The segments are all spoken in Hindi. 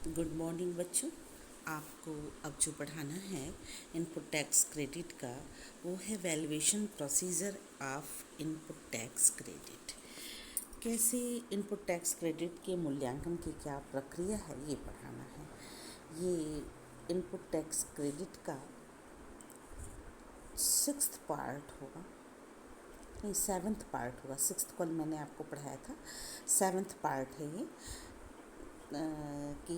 गुड मॉर्निंग बच्चों। आपको अब जो पढ़ाना है इनपुट टैक्स क्रेडिट का, वो है valuation procedure of input tax credit. कैसे इनपुट टैक्स क्रेडिट के मूल्यांकन की क्या प्रक्रिया है, ये पढ़ाना है। ये इनपुट टैक्स क्रेडिट का 6th पार्ट होगा, नहीं 7th पार्ट होगा। 6th कल मैंने आपको पढ़ाया था, 7th पार्ट है ये। कि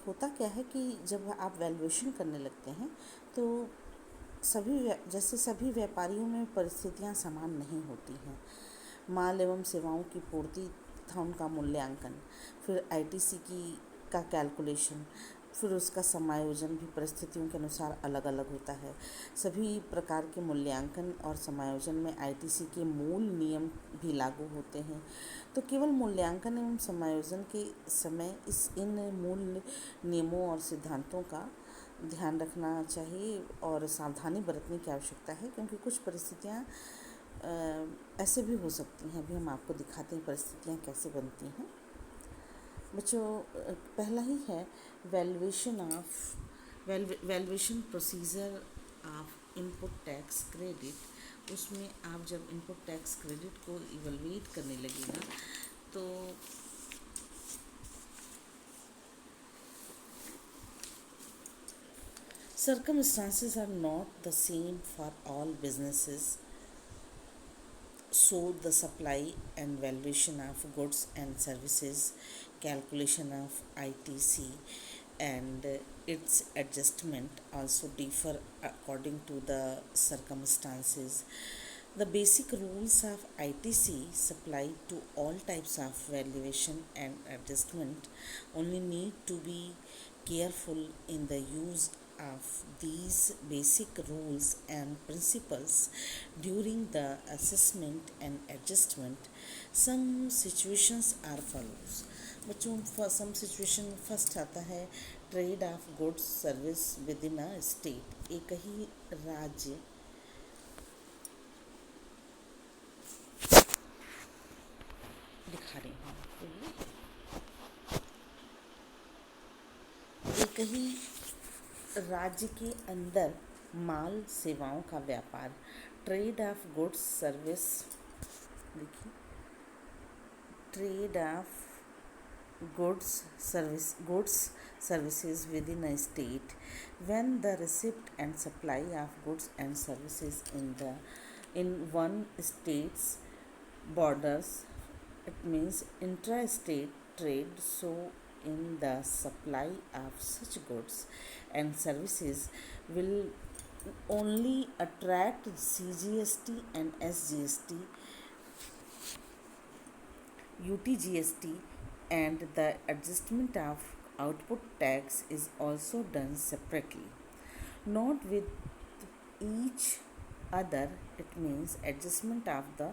होता क्या है कि जब आप वैल्यूएशन करने लगते हैं तो जैसे सभी व्यापारियों में परिस्थितियां समान नहीं होती हैं। माल एवं सेवाओं की पूर्ति तथा उनका मूल्यांकन, फिर आईटीसी की का कैलकुलेशन, फिर उसका समायोजन भी परिस्थितियों के अनुसार अलग अलग होता है। सभी प्रकार के मूल्यांकन और समायोजन में आईटीसी के मूल नियम भी लागू होते हैं। तो केवल मूल्यांकन एवं समायोजन के समय इन मूल नियमों और सिद्धांतों का ध्यान रखना चाहिए और सावधानी बरतने की आवश्यकता है, क्योंकि कुछ परिस्थितियाँ ऐसे भी हो सकती हैं। अभी हम आपको दिखाते हैं परिस्थितियाँ कैसे बनती हैं बच्चों। पहला ही है valuation procedure of input tax credit. उसमें आप जब इनपुट टैक्स क्रेडिट को इवैल्यूएट करने लगेगा तो circumstances are not the same for all businesses, so the supply and valuation of goods and services, calculation of ITC, and its adjustment also differ according to the circumstances. The basic rules of ITC supply to all types of valuation and adjustment. Only need to be careful in the use of these basic rules and principles during the assessment and adjustment. Some situations are follows. बच्चों, सम सिचुएशन फर्स्ट आता है trade off goods service with in a state. एक ही राज्य दिखा रही हूँ आपको एक ही राज्य के अंदर माल सेवाओं का व्यापार, ट्रेड ऑफ गुड्स सर्विस, देखिए trade off goods services within a state, when the receipt and supply of goods and services in one state's borders, it means intra-state trade. So in the supply of such goods and services will only attract CGST and SGST, UTGST, and the adjustment of output tax is also done separately, not with each other. It means adjustment of the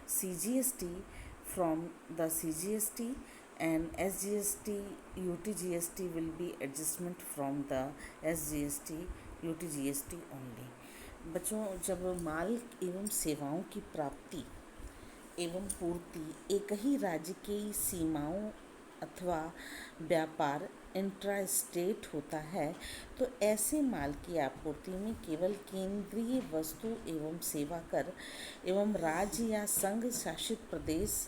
CGST from the CGST and SGST, UTGST will be adjustment from the SGST, UTGST only. बच्चों, जब माल एवं सेवाओं की प्राप्ति एवं पूर्ति एक ही राज्य की सीमाओं अथवा व्यापार इंट्रा स्टेट होता है, तो ऐसे माल की आपूर्ति में केवल केंद्रीय वस्तु एवं सेवा कर एवं राज्य या संघ शासित प्रदेश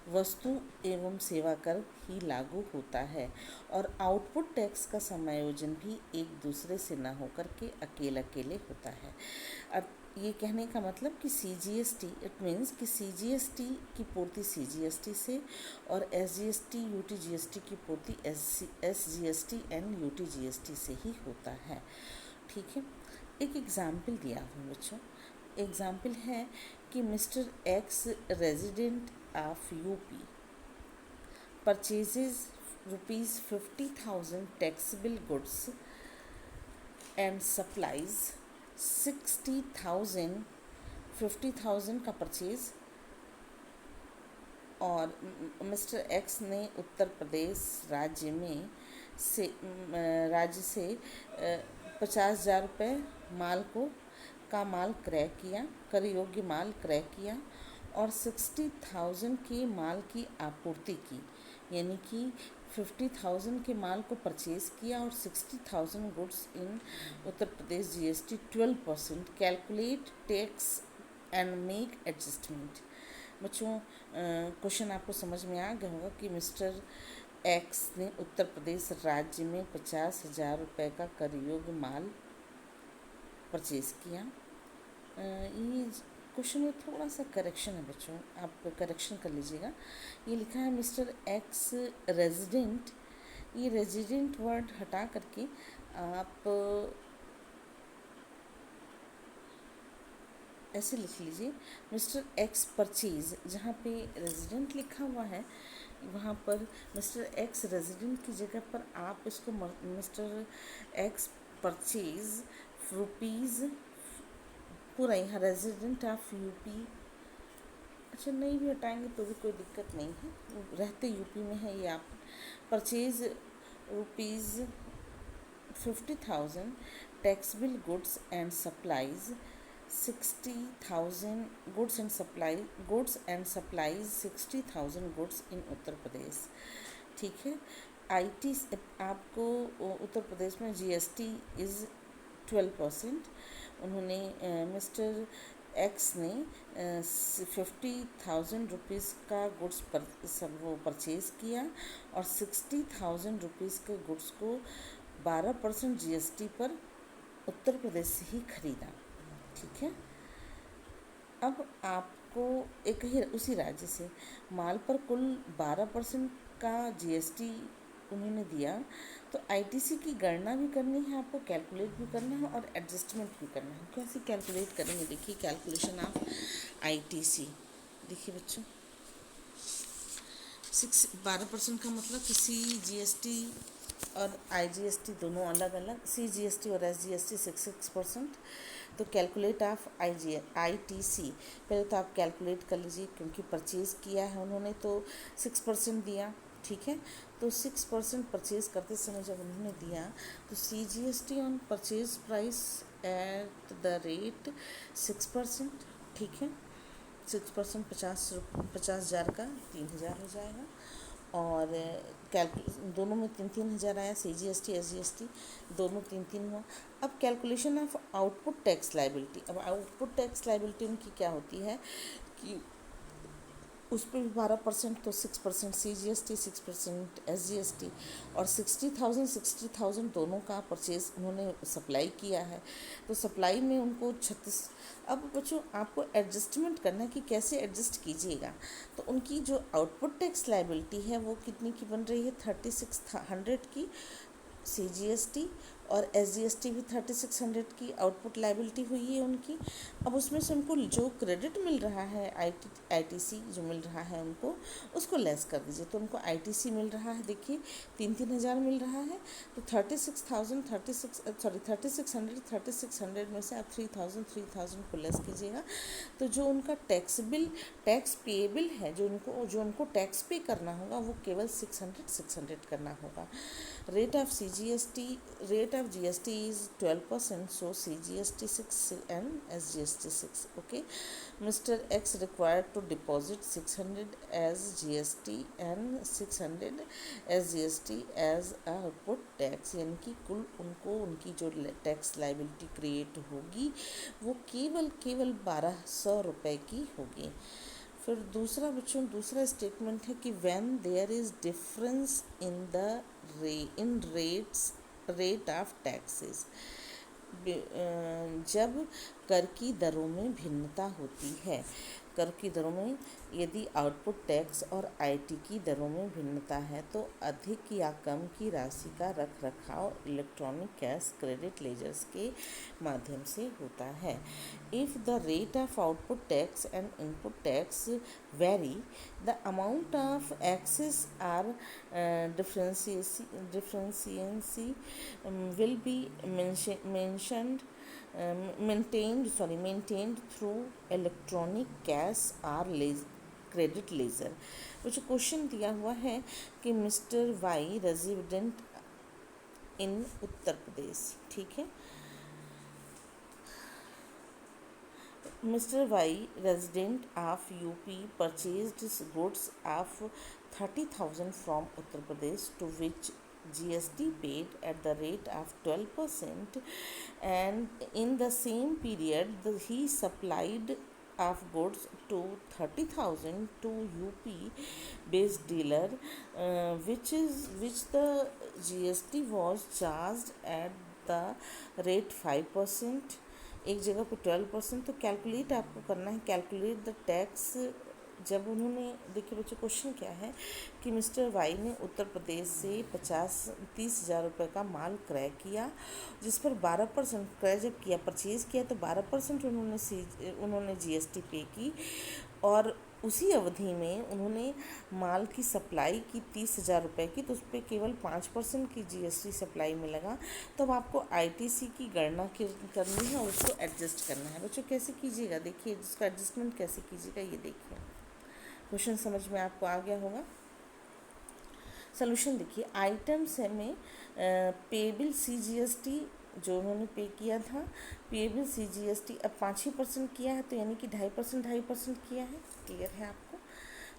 वस्तु एवं सेवा कर ही लागू होता है, और आउटपुट टैक्स का समायोजन भी एक दूसरे से न होकर के अकेले होता है। ये कहने का मतलब कि CGST, इट मीन्स कि CGST की पूर्ति CGST से और SGST UTGST की पूर्ति SGST एंड UTGST से ही होता है। ठीक है, एक एग्ज़ाम्पल दिया हूँ बच्चों। एग्ज़ाम्पल है कि mister x resident of UP purchases ₹50,000 taxable goods and supplies 60,000, 50,000 का परचेज, और मिस्टर एक्स ने उत्तर प्रदेश राज्य से 50,000 रुपये माल क्रय किया, कर योग्य माल क्रय किया और 60,000 के माल की आपूर्ति की, यानी कि 50,000 के माल को परचेज़ किया और 60,000 goods in Uttar Pradesh GST 12%, calculate tax and make adjustment. बच्चों क्वेश्चन आपको समझ में आ गया होगा कि मिस्टर एक्स ने उत्तर प्रदेश राज्य में 50,000 रुपये का कर योग्य माल परचेज़ किया। ये क्वेश्चन में थोड़ा सा करेक्शन है बच्चों, आप करेक्शन कर लीजिएगा। ये लिखा है मिस्टर एक्स रेजिडेंट, ये रेजिडेंट वर्ड हटा करके आप ऐसे लिख लीजिए मिस्टर एक्स परचेज। जहाँ पे रेजिडेंट लिखा हुआ है वहाँ पर मिस्टर एक्स रेजिडेंट की जगह पर आप इसको मिस्टर एक्स परचेज रुपीज़ पूरा यहाँ रेजिडेंट ऑफ यूपी, अच्छा नहीं भी हटाएंगे तो भी कोई दिक्कत नहीं है, रहते यूपी में है ये। आप purchase rupees 50,000, taxable goods and supplies 60,000, goods and supplies 60,000 goods in Uttar Pradesh. ठीक है। आईटी आपको उत्तर प्रदेश में जीएसटी इज़ 12%। उन्होंने मिस्टर एक्स ने 50,000 रुपीज़ का गुड्स पर सब वो परचेज़ किया और 60,000 रुपीज़ के गुड्स को 12% जीएसटी पर उत्तर प्रदेश से ही खरीदा। ठीक है। अब आपको एक ही उसी राज्य से माल पर कुल 12% का जीएसटी उन्होंने दिया, तो आईटीसी की गणना भी करनी है आपको, कैलकुलेट भी करना है और एडजस्टमेंट भी करना है। कैसे कैलकुलेट करेंगे, देखिए कैलकुलेशन ऑफ आईटीसी। देखिए बच्चों 12% का मतलब कि CGST और IGST दोनों अलग अलग, CGST और SGST 6%। तो कैलकुलेट ऑफ ITC पहले तो आप कैलकुलेट कर लीजिए, क्योंकि परचेज़ किया है उन्होंने तो 6% दिया। ठीक है। तो 6% परचेज़ करते समय जब उन्होंने दिया तो CGST on purchase price at the rate 6%। ठीक है। 6% 50,000 का 3,000 हो जाएगा और दोनों में 3,000 आया। CGST SGST दोनों 3 हुआ। अब calculation of output tax liability. अब आउटपुट टैक्स लाइबिलिटी उनकी क्या होती है कि उस पर भी 12%, तो 6% CGST 6% SGST और 60,000 दोनों का परचेज उन्होंने सप्लाई किया है, तो सप्लाई में उनको 36। अब बच्चों आपको एडजस्टमेंट करना है कि कैसे एडजस्ट कीजिएगा। तो उनकी जो आउटपुट टैक्स लाइबिलिटी है वो कितनी की बन रही है, 3600 की CGST और SGST भी 3600 की आउटपुट लाइबिलिटी हुई है उनकी। अब उसमें से उनको जो क्रेडिट मिल रहा है ITC जो मिल रहा है उनको, उसको लेस कर दीजिए। तो उनको ITC मिल रहा है, देखिए 3,000 मिल रहा है, तो 3600 में से आप 3,000 को लेस कीजिएगा। तो जो उनका टैक्स पेएबल है, जो उनको टैक्स पे करना होगा वो केवल 600 करना होगा। Rate of GST is 12%, so CGST 6 and SGST 6. Okay, Mr. X required to deposit 600 as GST and 600 as GST as a output tax, यानी कि कुल उनको उनकी जो टैक्स लाइबिलिटी क्रिएट होगी वो केवल 1,200 रुपये की होगी। फिर दूसरा स्टेटमेंट है कि when there is difference in the rate of taxes, जब कर की दरों में भिन्नता होती है। कर की दरों में यदि आउटपुट टैक्स और आईटी की दरों में भिन्नता है तो अधिक या कम की राशि का रख रखाव इलेक्ट्रॉनिक कैश क्रेडिट लेजर्स के माध्यम से होता है। If the rate of output tax and input tax vary, the amount of excess are differentiation will be maintained through electronic cash or credit ledger. वो जो क्वेश्चन दिया हुआ है कि mister Y resident in Uttar Pradesh, ठीक है, Mr. Y, resident of UP, purchased goods of 30,000 from Uttar Pradesh, to which GST paid at the rate of 12%, and in the same period he supplied of goods to 30,000 to UP based dealer, which the GST was charged at the rate 5%, एक जगह पे 12%। तो कैलकुलेट आपको करना है, कैलकुलेट द टैक्स। जब उन्होंने, देखिए बच्चों क्वेश्चन क्या है कि मिस्टर वाई ने उत्तर प्रदेश से 30,000 रुपये का माल क्रय किया, जिस पर 12% क्रय जब किया, परचेज़ किया, तो 12% उन्होंने GST पे की, और उसी अवधि में उन्होंने माल की सप्लाई की 30,000 रुपये की, तो उस पर केवल 5% की GST सप्लाई में लगा। तो अब आपको ITC की गणना करनी है और उसको एडजस्ट करना है। बच्चों कैसे कीजिएगा, देखिए इसका एडजस्टमेंट कैसे कीजिएगा, ये देखिए क्वेश्चन समझ में आपको आ गया होगा। सोल्यूशन देखिए, आइटम्स में पेबल CGST जो उन्होंने पे किया था, पेबल CGST अब 5% किया है, तो यानी कि 2.5% किया है। क्लियर है आपको,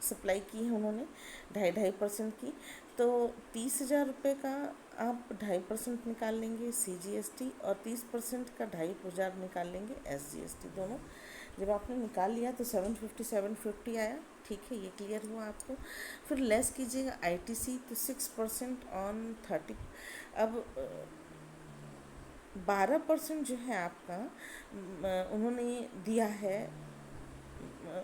सप्लाई की है उन्होंने 2.5% की, तो 30,000 रुपये का आप 2.5% निकाल लेंगे CGST, और 30% का 2,500 निकाल लेंगे SGST। दोनों जब आपने निकाल लिया तो 750 आया। ठीक है, ये क्लियर हुआ आपको। फिर लेस कीजिएगा ITC, तो 6% ऑन 30। अब 12% जो है आपका उन्होंने दिया है,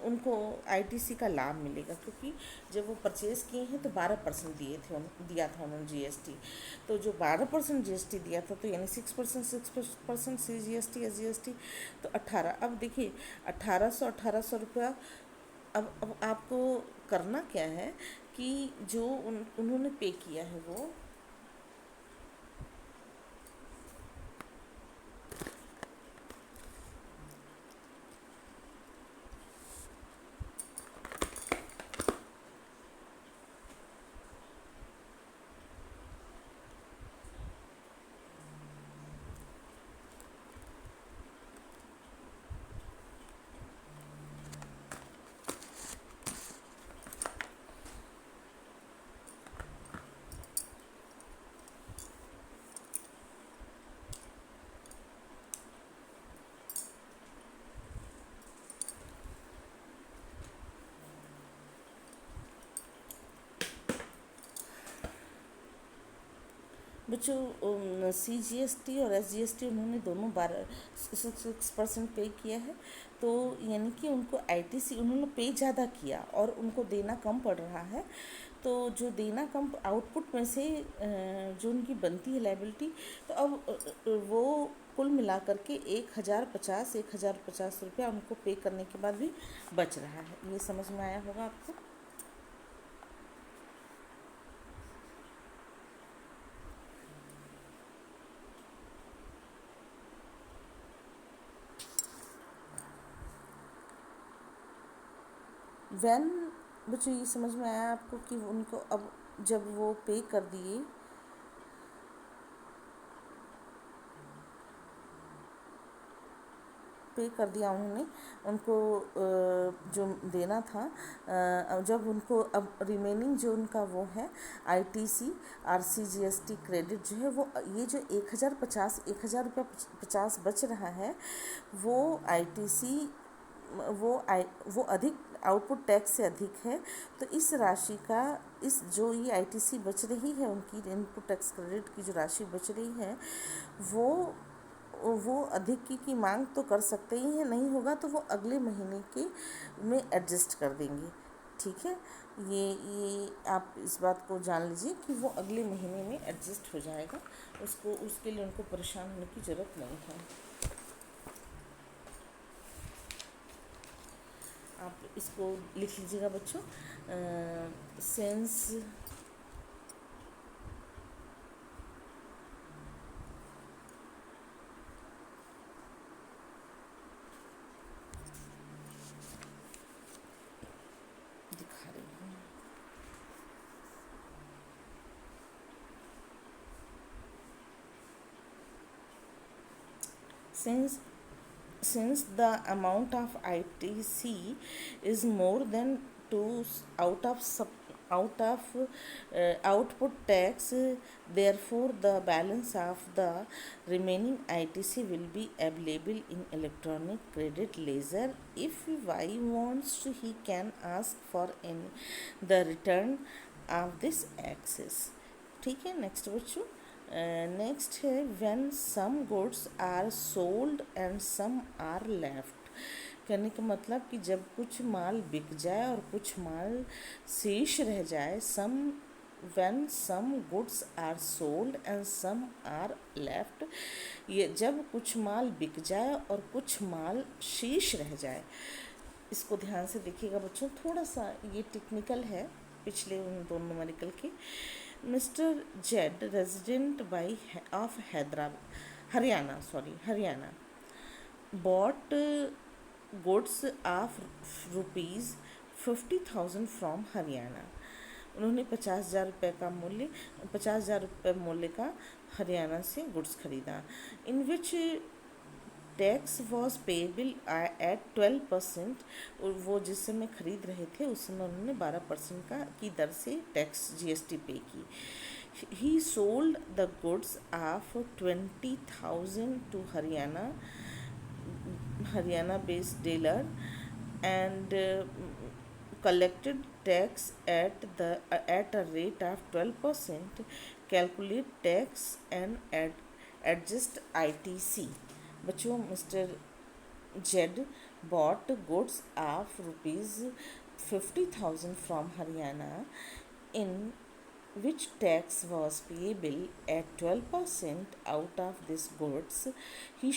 उनको ITC का लाभ मिलेगा, क्योंकि जब वो परचेज़ किए हैं तो 12% दिया था उन्होंने GST। तो जो 12% GST दिया था, तो यानी 6% CGST SGST, तो 18। अब देखिए 1800 रुपया। अब आपको करना क्या है कि जो उन्होंने पे किया है वो बच्चों CGST और SGST उन्होंने दोनों 6% पे किया है, तो यानी कि उनको ITC उन्होंने पे ज़्यादा किया और उनको देना कम पड़ रहा है। तो जो देना कम, आउटपुट में से जो उनकी बनती है लायबिलिटी, तो अब वो कुल मिला करके 1,050 रुपया उनको पे करने के बाद भी बच रहा है। ये समझ में आया होगा आपको। वैन बच्चों ये समझ में आया आपको कि उनको अब जब वो पे कर दिया उन्होंने, उनको जो देना था, जब उनको अब रिमेनिंग जो उनका वो है ITC RCGST क्रेडिट जो है, वो ये जो 1,000 रुपया 50 बच रहा है, वो ITC वो अधिक आउटपुट टैक्स से अधिक है। तो इस राशि का, इस जो ये ITC बच रही है, उनकी इनपुट टैक्स क्रेडिट की जो राशि बच रही है, वो अधिक की मांग तो कर सकते ही हैं, नहीं होगा तो वो अगले महीने के में एडजस्ट कर देंगे। ठीक है, ये आप इस बात को जान लीजिए कि वो अगले महीने में एडजस्ट हो जाएगा, उसके लिए उनको परेशान होने की ज़रूरत नहीं है। आप इसको लिख लीजिएगा बच्चों, सेंस दिखा रही हूँ। Since the amount of ITC is more than 2 out of out of output tax. Therefore, the balance of the remaining ITC will be available in electronic credit ledger. If Y wants to, he can ask for the return of this access. ठीक है, नेक्स्ट बच्चों, नेक्स्ट है when some goods are sold and some are left. कहने का मतलब कि जब कुछ माल बिक जाए और कुछ माल शेष रह जाए। When some goods are sold and some are left, ये जब कुछ माल बिक जाए और कुछ माल शेष रह जाए। इसको ध्यान से देखिएगा बच्चों, थोड़ा सा ये टेक्निकल है पिछले उन दोनों न्यूमेरिकल के। Mister Z resident by of Haryana bought goods of rupees 50,000 from Haryana. उन्होंने 50,000 रुपये मूल्य का हरियाणा से गुड्स खरीदा। इन विच टैक्स वॉज पेएबल एट 12%। वो जिस समय खरीद रहे थे उस समय उन्होंने 12% की दर से टैक्स GST पे की। He sold the goods of 20,000 to Haryana based dealer and collected tax at a rate of 12%, calculate tax and adjust ITC। बच्चों, mister Z bought goods of rupees 50,000 from Haryana, in which tax was payable at 12%. Out of these goods, he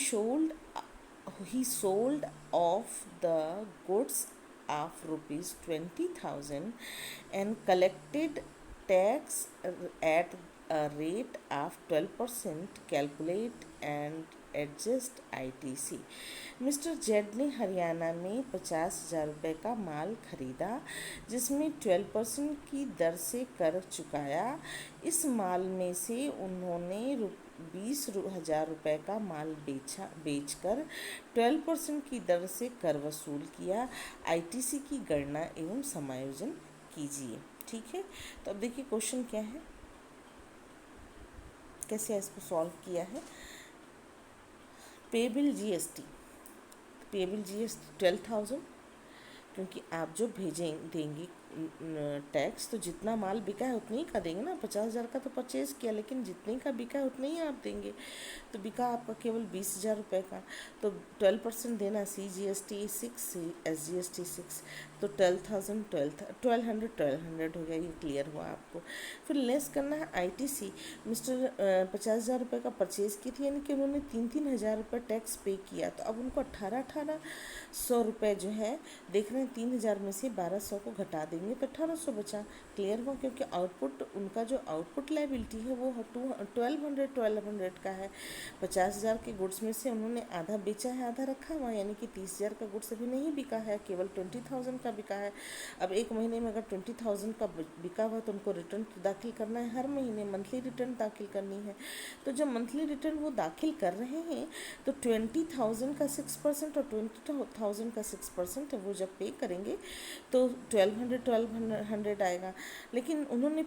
sold off the goods of rupees 20,000 and collected tax at a rate of 12%, calculate and adjust ITC। Mister Z ने हरियाणा में 50,000 रुपये का माल खरीदा जिसमें 12% की दर से कर चुकाया। इस माल में से उन्होंने 20,000 रुपये का माल बेचकर 12% की दर से कर वसूल किया। ITC की गणना एवं समायोजन कीजिए। ठीक है, तो अब देखिए क्वेश्चन क्या है, कैसे इसको सॉल्व किया है। पेबल GST 12,000, क्योंकि आप जो देंगे टैक्स, तो जितना माल बिका है उतने ही का देंगे ना। 50,000 का तो परचेज़ किया, लेकिन जितने का बिका है उतने ही आप देंगे। तो बिका आपका केवल 20,000 रुपये का, तो 12% देना। CGST 6, SGST 6, तो 12,100 हो गया। ये क्लियर हुआ आपको। फिर लेस करना है ITC। मिस्टर 50,000 रुपये का परचेज़ की थी, यानी कि उन्होंने 3,000 रुपये टैक्स पे किया, तो अब उनको 1,800 रुपये जो है देख रहे हैं। 3,000 में से 1,200 को घटा देंगे तो 1,800 बचा। क्लियर हुआ, क्योंकि आउटपुट उनका जो आउटपुट लायबिलिटी है वो 1,200 का है। 50,000 के गुड्स में से उन्होंने आधा बेचा है, आधा रखा हुआ, यानी कि 30,000 का गुड्स अभी नहीं बिका है, केवल 20,000 का बिका है। अब एक महीने में अगर 20,000 का बिका हुआ तो उनको रिटर्न दाखिल करना है, हर महीने मंथली रिटर्न दाखिल करनी है। तो जब मंथली रिटर्न वो दाखिल कर रहे हैं तो 20,000 का 6% और 20,000 का 6% वो जब पे करेंगे तो 1,200 आएगा। लेकिन उन्होंने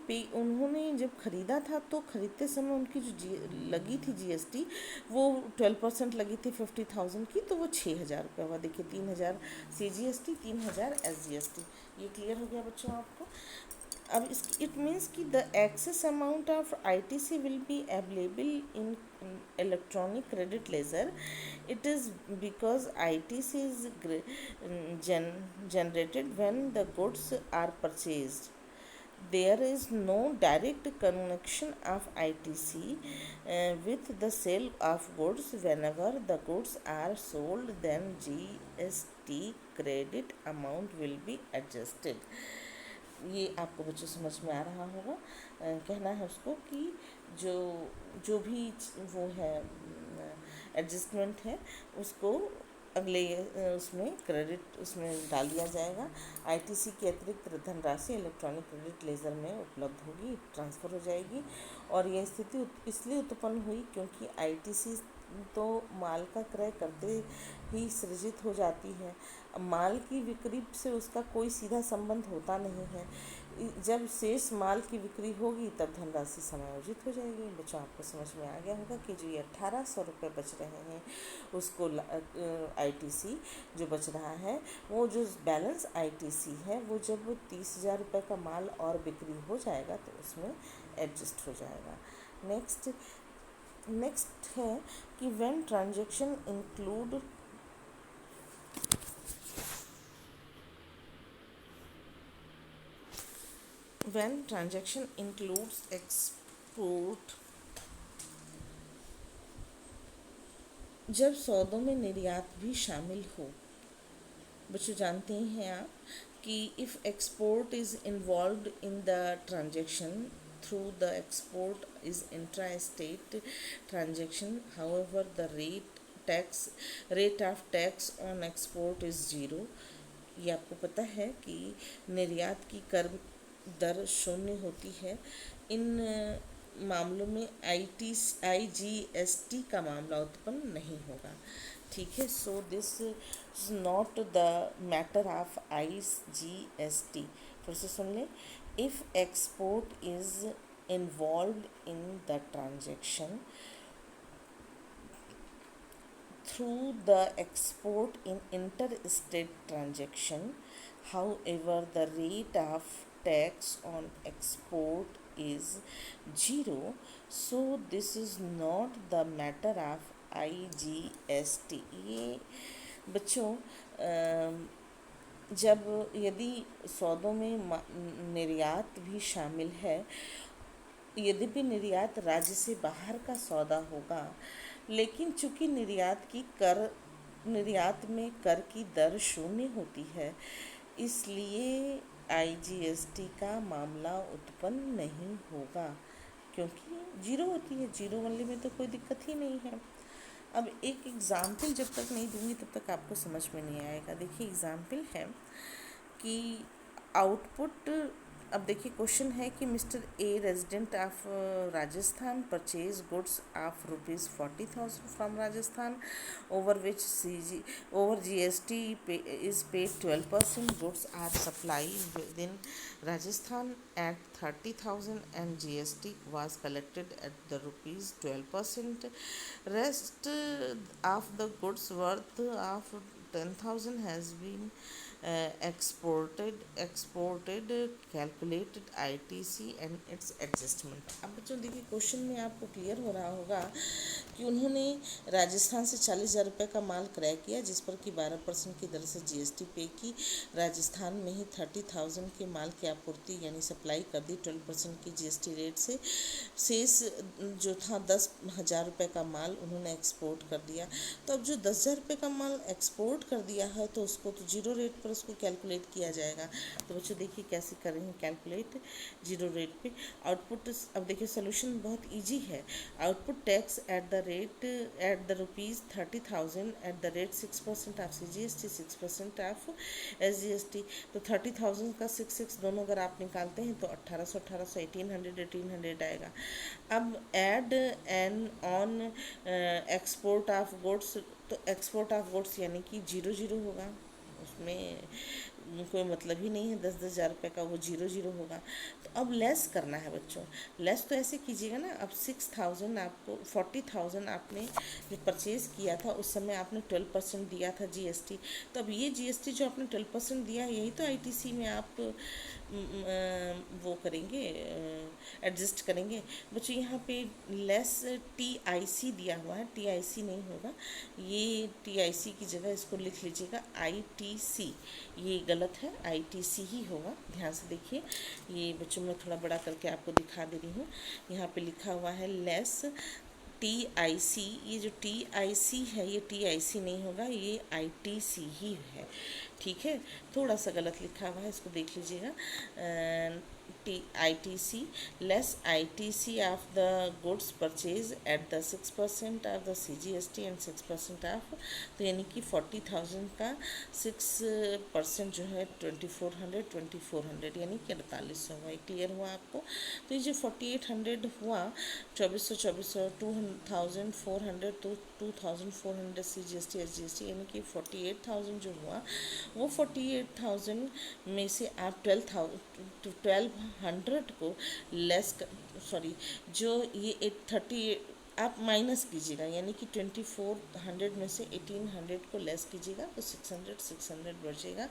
जब ख़रीदा था तो ख़रीदते समय उनकी जो लगी थी GST वो 12% लगी थी 50,000 की, तो वो 6,000 रुपये हुआ। देखिए 3,000 CGST, 3,000 SGST। ये क्लियर हो गया बच्चों आपको। अब इसकी इट मीन्स कि the excess amount of ITC will be available in electronic credit laser. It is because ITC is generated when the goods are purchased. There is no direct connection of ITC with the sale of goods. Whenever the goods are sold, then GST credit amount will be adjusted. ये आपको बच्चों समझ में आ रहा होगा। कहना है उसको कि जो भी वो है एडजस्टमेंट है उसको अगले उसमें क्रेडिट उसमें डाल दिया जाएगा। ITC की अतिरिक्त धनराशि इलेक्ट्रॉनिक क्रेडिट लेजर में उपलब्ध होगी, ट्रांसफ़र हो जाएगी। और यह स्थिति इसलिए उत्पन्न हुई क्योंकि ITC तो माल का क्रय करते ही सृजित हो जाती है। माल की बिक्री से उसका कोई सीधा संबंध होता नहीं है। जब शेष माल की बिक्री होगी तब धनराशि समायोजित हो जाएगी। बच्चों आपको समझ में आ गया होगा कि जो ये 1800 रुपये बच रहे हैं उसको आईटीसी जो बच रहा है, वो जो बैलेंस आईटीसी है वो जब 30,000 रुपये का माल और बिक्री हो जाएगा तो उसमें एडजस्ट हो जाएगा। नेक्स्ट है कि when transaction include when transaction includes export, जब सौदों में निर्यात भी शामिल हो। बच्चों जानते हैं आप कि if export is involved in the transaction through the export is intra state transaction, however the rate of tax on export is zero. ये आपको पता है कि निर्यात की कर दर शून्य होती है। इन मामलों में IGST का मामला उत्पन्न नहीं होगा। ठीक है, so this is not the matter of IGST। फिर से सुन लें, if export is involved in the transaction through the export in interstate transaction, however the rate of tax on export is zero, so this is not the matter of IGST। ये बच्चों जब यदि सौदों में निर्यात भी शामिल है, यद्यपि निर्यात राज्य से बाहर का सौदा होगा, लेकिन चूंकि निर्यात में कर की दर शून्य होती है, इसलिए IGST का मामला उत्पन्न नहीं होगा, क्योंकि जीरो होती है। जीरो वाले में तो कोई दिक्कत ही नहीं है। अब एक एग्ज़ाम्पल जब तक नहीं दूंगी तब तक आपको समझ में नहीं आएगा। देखिए एग्ज़ाम्पल है कि आउटपुट, अब देखिए क्वेश्चन है कि mister a resident of Rajasthan purchase goods of ₹40,000 from Rajasthan over which GST is paid 12%. Goods are supplied within Rajasthan at 30,000 and GST was collected at the ₹12%. Rest of the goods worth of 10,000 has been exported, calculated ITC and its adjustment। अब बच्चों देखिए क्वेश्चन में आपको क्लियर हो रहा होगा कि उन्होंने राजस्थान से 40,000 रुपये का माल क्रय किया, जिस पर कि 12% की दर से GST पे की। राजस्थान में ही 30,000 के माल की आपूर्ति यानी सप्लाई कर दी 12% की GST रेट से। शेष जो था 10,000 रुपये का माल उन्होंने एक्सपोर्ट कर दिया। तो अब जो 10,000 रुपये का माल एक्सपोर्ट कर दिया है तो उसको तो जीरो रेट पर उसको कैलकुलेट किया जाएगा। तो बच्चों देखिए कैसे करेंगे कैलकुलेट जीरो रेट पे आउटपुट। अब देखिए सोल्यूशन बहुत इजी है। Output tax at the ₹30,000 at the rate 6% of CGST, 6% of SGST। तो 30,000 का 6 दोनों अगर आप निकालते हैं तो 1800 1800 आएगा। अब add an on export of goods, तो एक्सपोर्ट ऑफ गुड्स यानी कि 0 होगा, उसमें कोई मतलब ही नहीं है। 10,000 रुपये का वो 0 होगा। तो अब लेस करना है बच्चों। लेस तो ऐसे कीजिएगा ना, अब 6,000 आपको 40,000 आपने जो परचेज़ किया था उस समय आपने 12% दिया था GST। तो अब ये GST जो आपने 12% दिया है यही तो ITC में आप वो करेंगे, एडजस्ट करेंगे। बच्चों यहाँ पे लेस TIC दिया हुआ है, TIC नहीं होगा, ये TIC की जगह इसको लिख लीजिएगा ITC। ये गलत है, ITC ही होगा। ध्यान से देखिए, ये बच्चों में थोड़ा बड़ा करके आपको दिखा दे रही हूँ। यहाँ पे लिखा हुआ है लेस TIC। ये जो TIC है ये TIC नहीं होगा, ये ITC ही है। ठीक है, थोड़ा सा गलत लिखा हुआ है, इसको देख लीजिएगा। ITC less ITC of the goods purchase at the 6% of the CGST and 6% of, तो यानी कि 40,000 का 6% जो है 2400 यानी कि 4800 हुआ। क्लियर हुआ आपको? तो ये जो 4800 हुआ, 2400 2400 तो 2400 CGST SGST यानी कि 48,000 जो हुआ, वो 48,000 में से आप 1200 को लेस, सॉरी, जो ये 30 आप माइनस कीजिएगा, यानी कि 2400 में से 1800 को लेस कीजिएगा तो 600 बचेगा।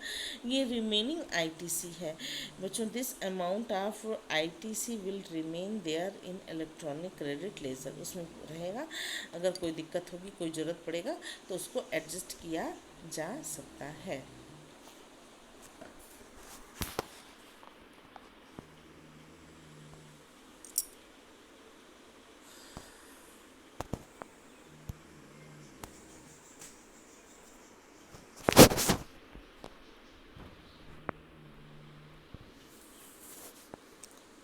ये रिमेनिंग आईटीसी है बच्चों। This amount of ITC will remain there in electronic credit ledger, उसमें रहेगा। अगर कोई दिक्कत होगी, कोई ज़रूरत पड़ेगा तो उसको एडजस्ट किया जा सकता है।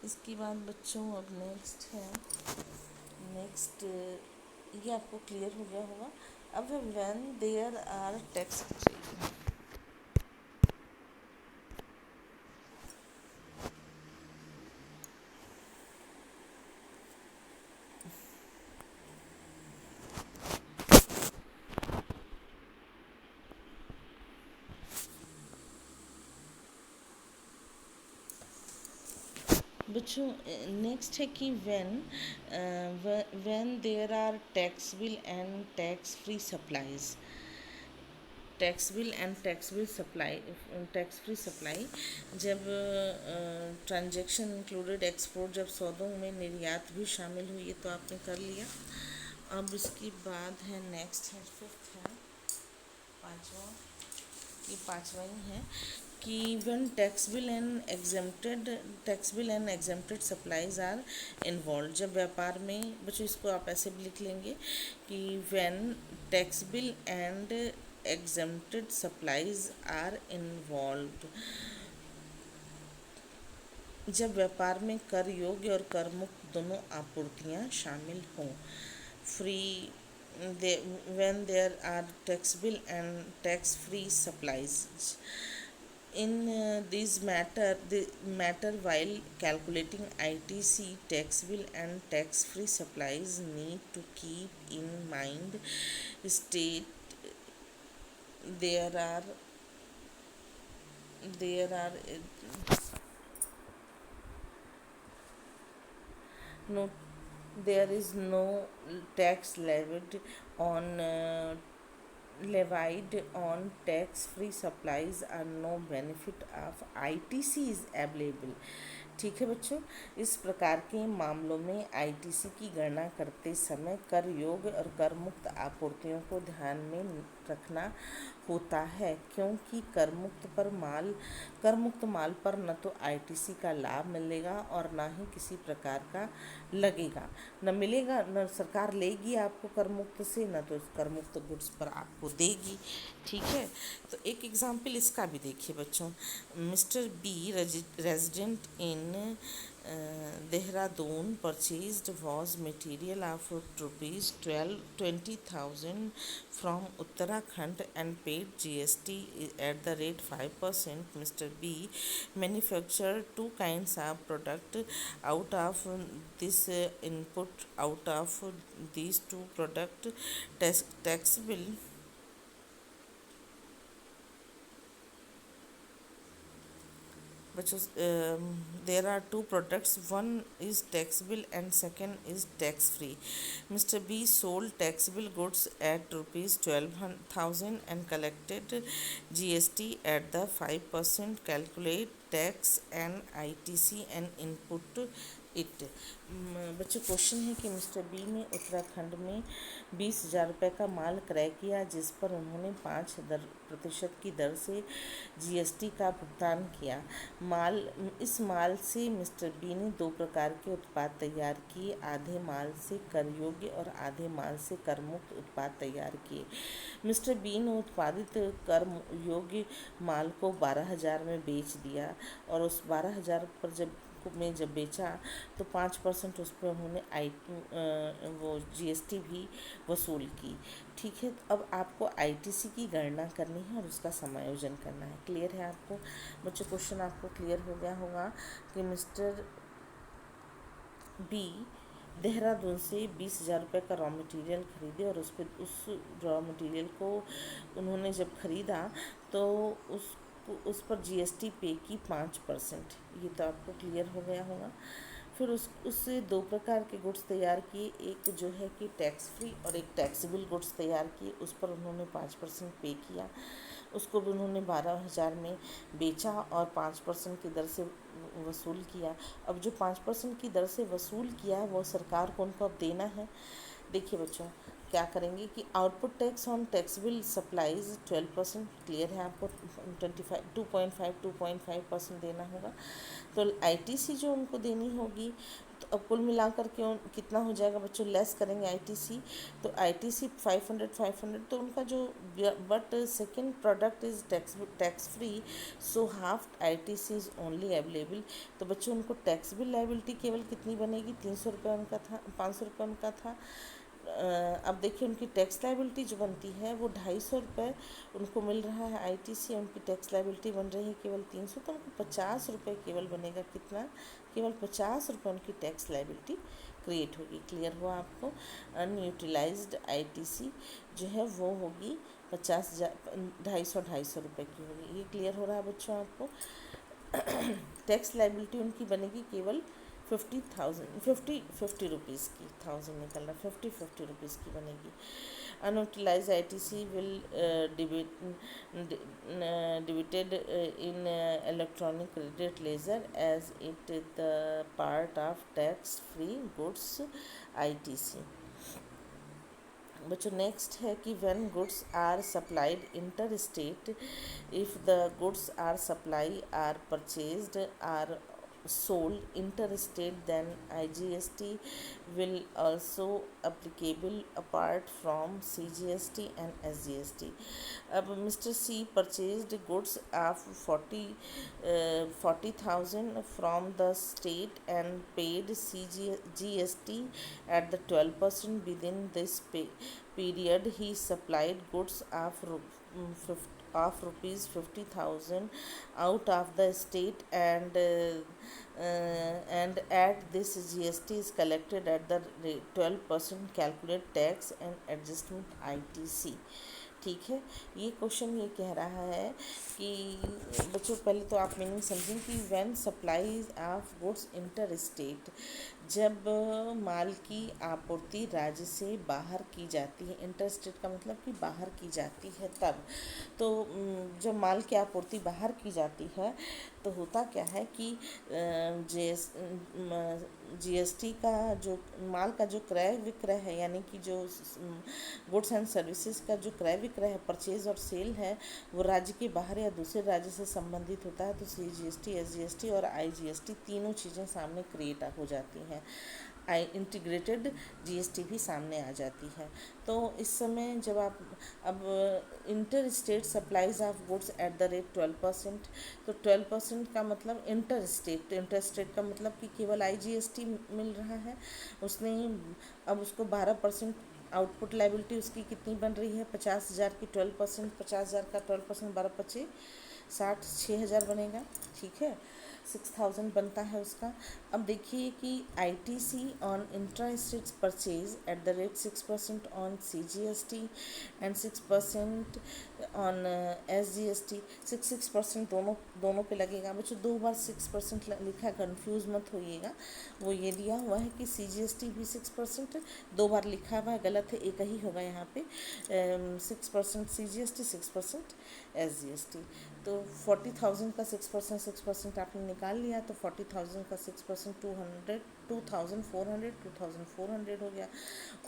इसके बाद बच्चों अब नेक्स्ट है, नेक्स्ट ये आपको क्लियर हो गया होगा। अब व्हेन देयर आर टैक्स, बच्चों नेक्स्ट है कि when there are taxable and tax free supplies, taxable and taxable supply, tax free supply, जब ट्रांजैक्शन इंक्लूडेड एक्सपोर्ट, जब सौदों में निर्यात भी शामिल हुई है तो आपने कर लिया। अब इसके बाद है नेक्स्ट है, फिफ्थ है, पाँचवा, ये पाँचवा ही है कि when tax bill and exempted supplies are involved, जब व्यापार में, बच्चों इसको आप ऐसे भी लिख लेंगे कि when tax bill and exempted supplies are involved, जब व्यापार में कर योग्य और कर मुक्त दोनों आपूर्तियां शामिल हों। Free when there are tax bill and tax free supplies, in these matter while calculating ITC, tax bill and tax free supplies need to keep in mind state there are no, there is no tax levied on tax free supplies and no benefit of ITC is available। ठीक है बच्चों, इस प्रकार के मामलों में आईटीसी की गणना करते समय कर योग्य और कर मुक्त आपूर्तियों को ध्यान में रखना होता है, क्योंकि कर मुक्त माल पर न तो आईटीसी का लाभ मिलेगा और ना ही किसी प्रकार का लगेगा, न मिलेगा, न सरकार लेगी आपको कर मुक्त से, न तो कर मुक्त गुड्स पर आपको देगी। ठीक है, तो एक एग्जाम्पल इसका भी देखिए बच्चों। Mister B resident in Dehradun purchased was material of ₹20,000 from Uttarakhand and paid GST at the rate 5%. Mr. B manufactured two kinds of product out of this input. Out of these two product, taxable which is there are two products, one is taxable and second is tax free. Mr. B sold taxable goods at ₹12,000 and collected GST at the 5%. Calculate tax and ITC and input it। बच्चों क्वेश्चन है कि मिस्टर बी ने उत्तराखंड में 20,000 रुपये का माल क्रय किया, जिस पर उन्होंने 5% की दर से GST का भुगतान किया। इस माल से मिस्टर बी ने दो प्रकार के उत्पाद तैयार किए, आधे माल से कर योग्य और आधे माल से कर मुक्त उत्पाद तैयार किए। मिस्टर बी ने उत्पादित कर योग्य माल को 12,000 में बेच दिया और उस 12,000 पर जब में जब बेचा तो 5% उस पर उन्होंने वो जीएसटी भी वसूल की। ठीक है, तो अब आपको आईटीसी की गणना करनी है और उसका समायोजन करना है। क्लियर है आपको बच्चों? क्वेश्चन आपको क्लियर हो गया होगा कि मिस्टर बी देहरादून से 20,000 रुपये का रॉ मटेरियल खरीदे और उस रॉ मटेरियल को उन्होंने जब ख़रीदा तो उस पर जीएसटी पे की 5%। ये तो आपको क्लियर हो गया होगा। फिर उससे दो प्रकार के गुड्स तैयार किए, एक जो है कि टैक्स फ्री और एक टैक्सेबल गुड्स तैयार किए। उस पर उन्होंने 5% पे किया, उसको भी उन्होंने 12,000 में बेचा और 5% की दर से वसूल किया। अब जो 5% की दर से वसूल किया है वो सरकार को उनको अब देना है। देखिए बच्चों, क्या करेंगे कि output tax on taxable supplies 12%। Clear है आपको? 2.5% देना होगा। तो आईटीसी जो उनको देनी होगी, तो अब कुल मिलाकर के कितना हो जाएगा बच्चों? लेस करेंगे आईटीसी, तो आईटीसी 500 तो उनका जो, but second product is tax free, so half ITC is only available. तो बच्चों उनको टैक्सेबल लाइबिलिटी केवल कितनी बनेगी? 300 रुपये उनका था, 500 रुपये उनका था। अब देखिए उनकी टैक्स लाइबिलिटी जो बनती है वो 250 रुपये उनको मिल रहा है आईटीसी, उनकी टैक्स लाइबिलिटी बन रही है केवल 300, तो उनको 50 रुपये केवल बनेगा। कितना? केवल 50 रुपये उनकी टैक्स लाइबिलिटी क्रिएट होगी। क्लियर हुआ आपको? अनयूटिलाइज्ड आईटीसी जो है वो होगी 250 रुपये की होगी। ये क्लियर हो रहा है बच्चों आपको? टैक्स लाइबिलिटी उनकी बनेगी केवल 50 रुपीज़ की, 1000 निकल रहा, 50 रुपीज़ की बनेगी। Unutilise ITC will debited in electronic credit ledger as it is the part of tax free goods ITC। बच्चों नेक्स्ट है कि when goods are supplied inter state, if the goods are supply are purchased are sold interstate, then IGST will also applicable apart from CGST and SGST। अब mister C purchased goods of 40,000 from the state and paid CGST at the 12% within this period. He supplied goods of rupees 50,000 out of the state, and at this GST is collected at the 12% calculate tax and adjustment ITC। ठीक है, ये क्वेश्चन ये कह रहा है कि बच्चों पहले तो आप मीनिंग समझें कि when supply of goods inter state, जब माल की आपूर्ति राज्य से बाहर की जाती है, इंटर स्टेट का मतलब कि बाहर की जाती है, तब तो जब माल की आपूर्ति बाहर की जाती है तो होता क्या है कि जीएसटी का जो माल का जो क्रय विक्रय है, यानी कि जो गुड्स एंड सर्विसेज का जो क्रय विक्रय है, परचेज और सेल है, वो राज्य के बाहर या दूसरे राज्य से संबंधित होता है। तो CGST, SGST और IGST तीनों चीज़ें सामने क्रिएट हो जाती हैं। इंटीग्रेटेड जीएसटी भी सामने आ जाती है। तो इस समय जब आप अब inter state supplies of goods at the rate 12%, तो 12% का मतलब इंटर स्टेट का मतलब कि केवल IGST मिल रहा है उसने। अब उसको 12% आउटपुट लाइबिलिटी उसकी कितनी बन रही है? 50,000 की 12%, 50,000 का 12%, 12×5 = 60, 6,000 बनेगा। ठीक है, 6,000 बनता है उसका। अब देखिए कि ITC on intra state purchase at the rate 6% on CGST and 6% on SGST। 6% दोनों पे लगेगा। बच्चों 2 बार 6% लिखा है, कन्फ्यूज़ मत होइएगा। वो ये दिया हुआ है कि CGST भी 6%, 2 बार लिखा हुआ है, गलत है, एक ही होगा यहाँ पे। 6% CGST, 6% SGST। तो 40,000 का 6% आपने निकाल लिया, तो 40,000 का 6% 2,400 हो गया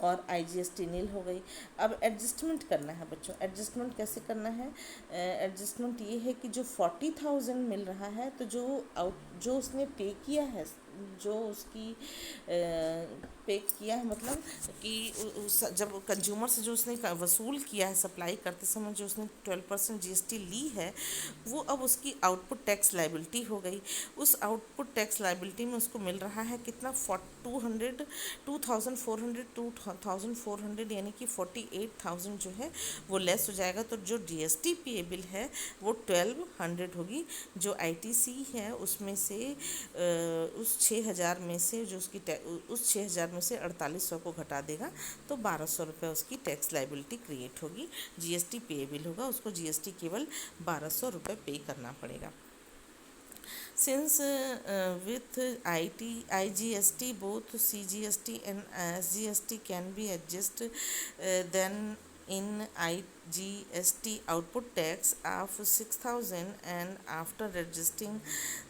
और IGST नील हो गई। अब एडजस्टमेंट करना है बच्चों। एडजस्टमेंट कैसे करना है? एडजस्टमेंट ये है कि जो 40,000 मिल रहा है, तो जो उसने पे किया है, जो उसकी पे किया है, मतलब कि जब कंज्यूमर से जो उसने वसूल किया है सप्लाई करते समय, जो उसने 12% जीएसटी ली है, वो अब उसकी आउटपुट टैक्स लाइबिलिटी हो गई। उस आउटपुट टैक्स लाइबिलिटी में उसको मिल रहा है कितना, 2,400 यानी कि 48,000 जो है वो लेस हो जाएगा। तो जो जीएसटी पेएबल है वो 1,200 होगी। जो आईटीसी है उसमें से उस 6,000 में से जो उसकी उस 6,000 में से 4,800 को घटा देगा, तो 1,200 रुपये उसकी टैक्स लाइबिलिटी क्रिएट होगी। जीएसटी पेएबल होगा, उसको जीएसटी केवल 1,200 रुपये पे करना पड़ेगा। Since with IGST, both CGST and SGST can be adjusted, then in IGST output tax of 6,000 and after adjusting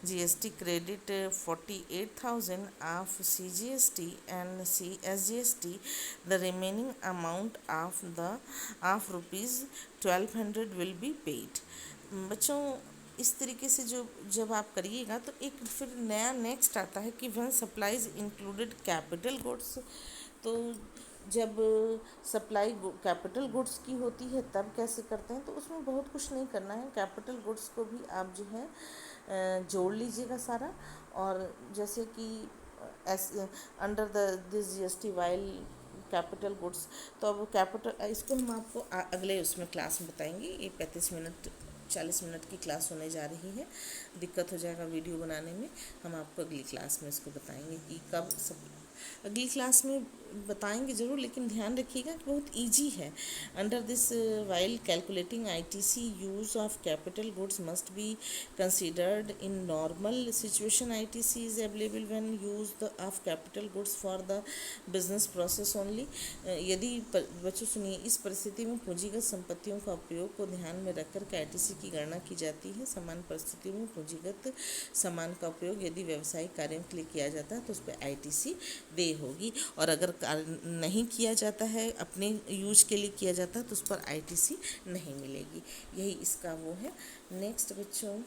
GST credit 48,000 of CGST and SGST, the remaining amount of rupees 1,200 will be paid. बच्चों, इस तरीके से जब आप करिएगा तो एक फिर नया नेक्स्ट आता है कि when supplies included capital goods. तो जब सप्लाई कैपिटल गुड्स की होती है तब कैसे करते हैं, तो उसमें बहुत कुछ नहीं करना है। कैपिटल गुड्स को भी आप जो है जोड़ लीजिएगा सारा। और जैसे कि under this GST while capital goods, तो अब कैपिटल इसको हम आपको अगले उसमें क्लास में बताएंगे। ये 40 मिनट की क्लास होने जा रही है, दिक्कत हो जाएगा वीडियो बनाने में। हम आपको अगली क्लास में इसको बताएंगे कि कब सब अगली क्लास में बताएंगे ज़रूर, लेकिन ध्यान रखिएगा कि बहुत इजी है। Under this while calculating ITC, use of capital goods must be considered in normal situation. ITC is available when use of capital goods for the business process only. यदि बच्चों सुनिए, इस परिस्थिति में पूंजीगत संपत्तियों का उपयोग को ध्यान में रखकर के आईटीसी की गणना की जाती है। समान परिस्थितियों में पूंजीगत सामान का उपयोग यदि व्यवसायिक कार्यों के लिए किया जाता है तो उस पर आईटीसी दे होगी, और अगर नहीं किया जाता है, अपने यूज के लिए किया जाता है, तो उस पर आईटीसी नहीं मिलेगी। यही इसका वो है। नेक्स्ट बच्चों,